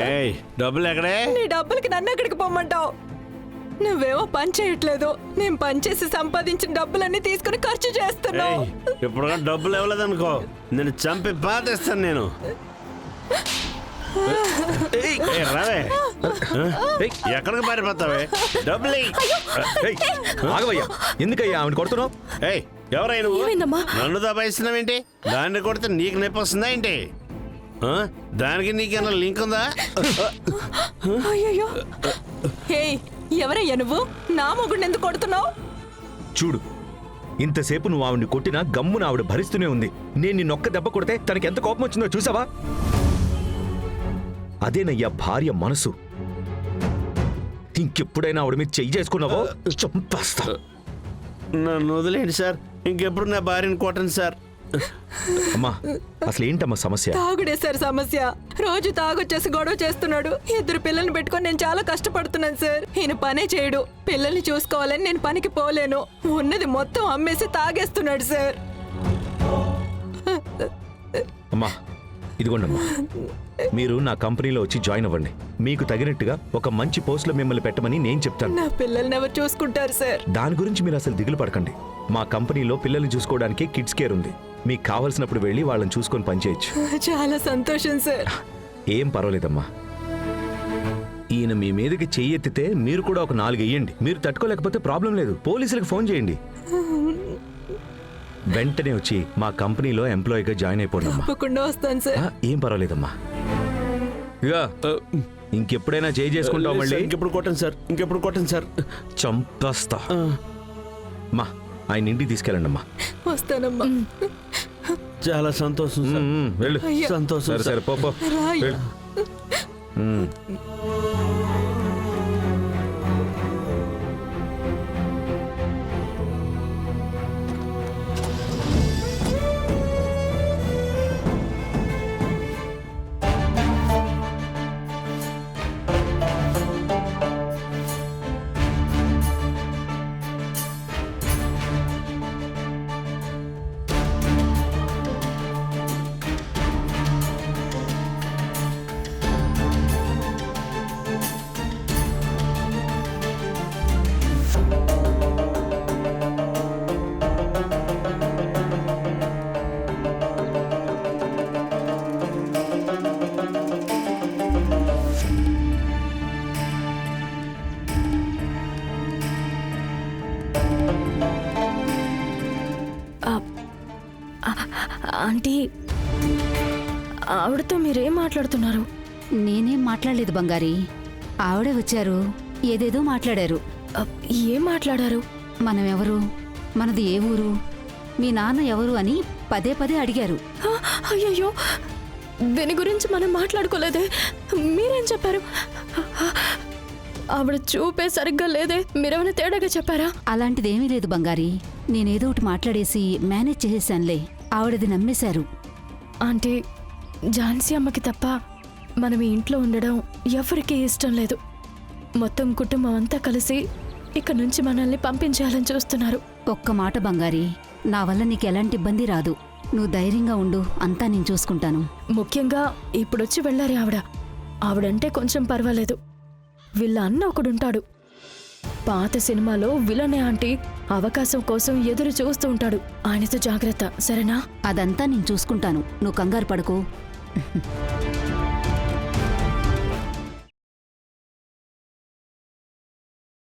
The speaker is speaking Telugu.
ఏయ్, డబ్బులు ఎక్కడే? నీ డబ్బులకి నన్ను ఎక్కడికి పొమ్మంటావు? నువ్వేమో పని చేయట్లేదు. నేను పని చేసి సంపాదించిన డబ్బులన్నీ తీసుకుని ఖర్చు చేస్తున్నావు. ఇప్పుడు డబ్బులు ఇవ్వలేదనుకో, నేను చంపి పాతేస్తాను నేను. రావే, ఎక్కడికి పారిపోతావే? డబ్బులు ఆగవయ్యా, ఎందుకయ్యా ఆవిడ కొడుతున్నావు? ఏయ్, ఎవరై నువ్వు? నన్ను దబాయిస్తున్నావేంటి? దాన్ని కొడితే నీకు నొప్పి వస్తుందా ఏంటి? దానికి నీకేమన్నా లింక్ ఉందా? అయ్యో, ఎవరయ్యా నువ్వు? నా మొగుడిని ఎందుకు కొడుతున్నావు? చూడు, ఇంతసేపు నువ్వు ఆవిడ్ని కొట్టినా గమ్మున ఆవిడ భరిస్తూనే ఉంది. నేను నిన్నొక్క దెబ్బ కొడితే తనకి ఎంత కోపం వచ్చిందో చూసావా? అదేనయ్యా భార్య మనసు. ఇంకెప్పుడైనా ఆవిడ మీద చెయ్యి చేసుకున్నావో చంపేస్తా. నన్ను వదిలేండి సార్, ఇంకెప్పుడు నా భార్యను కొట్టండి సార్. అమ్మా, అసలు ఏంటమ్మా సమస్య? తాగుడే సార్ సమస్య. రోజు తాగొచ్చేసి గొడవ చేస్తున్నాడు. 2 పిల్లల్ని పెట్టుకొని నేను చాలా కష్టపడుతున్నాను సార్. ఈయన పనే చేయడు. పిల్లల్ని చూసుకోవాలని నేను పనికి పోలేను. ఉన్నది మొత్తం అమ్మేసి తాగేస్తున్నాడు సార్. అమ్మా, ఇదిగోండమ్మా, మీరు నా కంపెనీలో వచ్చి జాయిన్ అవ్వండి. మీకు తగినట్టుగా ఒక మంచి పోస్ట్లో మిమ్మల్ని పెట్టమని నేను చెప్తాను. నా పిల్లల్ని ఎవరు చూసుకుంటారు సార్? దాని గురించి మీరు అసలు దిగులు పడకండి. మా కంపెనీలో పిల్లల్ని చూసుకోవడానికి కిడ్స్ కేర్ ఉంది. మీకు కావలసినప్పుడు వెళ్ళి వాళ్ళని చూసుకొని పనిచేయచ్చు. చాలా సంతోషం సార్. ఏం పర్వాలేదమ్మా. ఈయన మీ మీదకి చెయ్యెత్తితే మీరు కూడా ఒక 4 వెయ్యండి. మీరు తట్టుకోలేకపోతే ప్రాబ్లం లేదు, పోలీసులకు ఫోన్ చేయండి. వెంటనే వచ్చి మా కంపెనీలో ఎంప్లాయీగా జాయిన్ అయిపోండమ్మా. తప్పకుండా వస్తాను సార్. ఏం పర్వాలేదమ్మా. ఇక ఇంకెప్పుడైనా చేయి చేసుకుంటావు మళ్ళీ? ఇంకెప్పుడు కొట్టండి సార్, ఇంకెప్పుడు కొట్టండి సార్. చంపేస్తా. మా ఆయన ఇంటికి తీసుకెళ్ళండి అమ్మా. వస్తానమ్మా. చాలా సంతోషం సార్. వెళ్ళు. సంతోషం. సరే సరే, పో. ఆంటీ, ఆవిడతో మీరేం మాట్లాడుతున్నారు? నేనేం మాట్లాడలేదు బంగారి. ఆవిడే వచ్చారు, ఏదేదో మాట్లాడారు. ఏం మాట్లాడారు? మనం ఎవరు, మనది ఏ ఊరు, మీ నాన్న ఎవరు అని పదే పదే అడిగారు. అయ్యయ్యో, దీని గురించి మనం మాట్లాడుకోలేదే. మీరేం చెప్పారు? ఆవిడ చూపే సరిగ్గా లేదే. మీరేమైనా తేడాగా చెప్పారా? అలాంటిదేమీ లేదు బంగారి. నేనేదో ఒకటి మాట్లాడేసి మేనేజ్ చేసేసానులే. ఆవిడది నమ్మేశారు. ఆంటీ, ఝాన్సీ అమ్మకి తప్ప మనం ఈ ఇంట్లో ఉండడం ఎవరికీ ఇష్టం లేదు. మొత్తం కుటుంబం అంతా కలిసి ఇక్కడ నుంచి మనల్ని పంపించాలని చూస్తున్నారు. ఒక్క మాట బంగారి, నా వల్ల నీకు ఎలాంటి ఇబ్బంది రాదు. నువ్వు ధైర్యంగా ఉండు, అంతా నేను చూసుకుంటాను. ముఖ్యంగా ఇప్పుడొచ్చి వెళ్ళారు ఆవిడ. ఆవిడంటే కొంచెం పర్వాలేదు. వీళ్ళ అన్న ఒకడుంటాడు, పాత సినిమాలో విలనే ఆంటీ. అవకాశం కోసం ఎదురు చూస్తూ ఉంటాడు. ఆయనతో జాగ్రత్త, సరేనా? అదంతా నేను చూసుకుంటాను, నువ్వు కంగారు పడకు.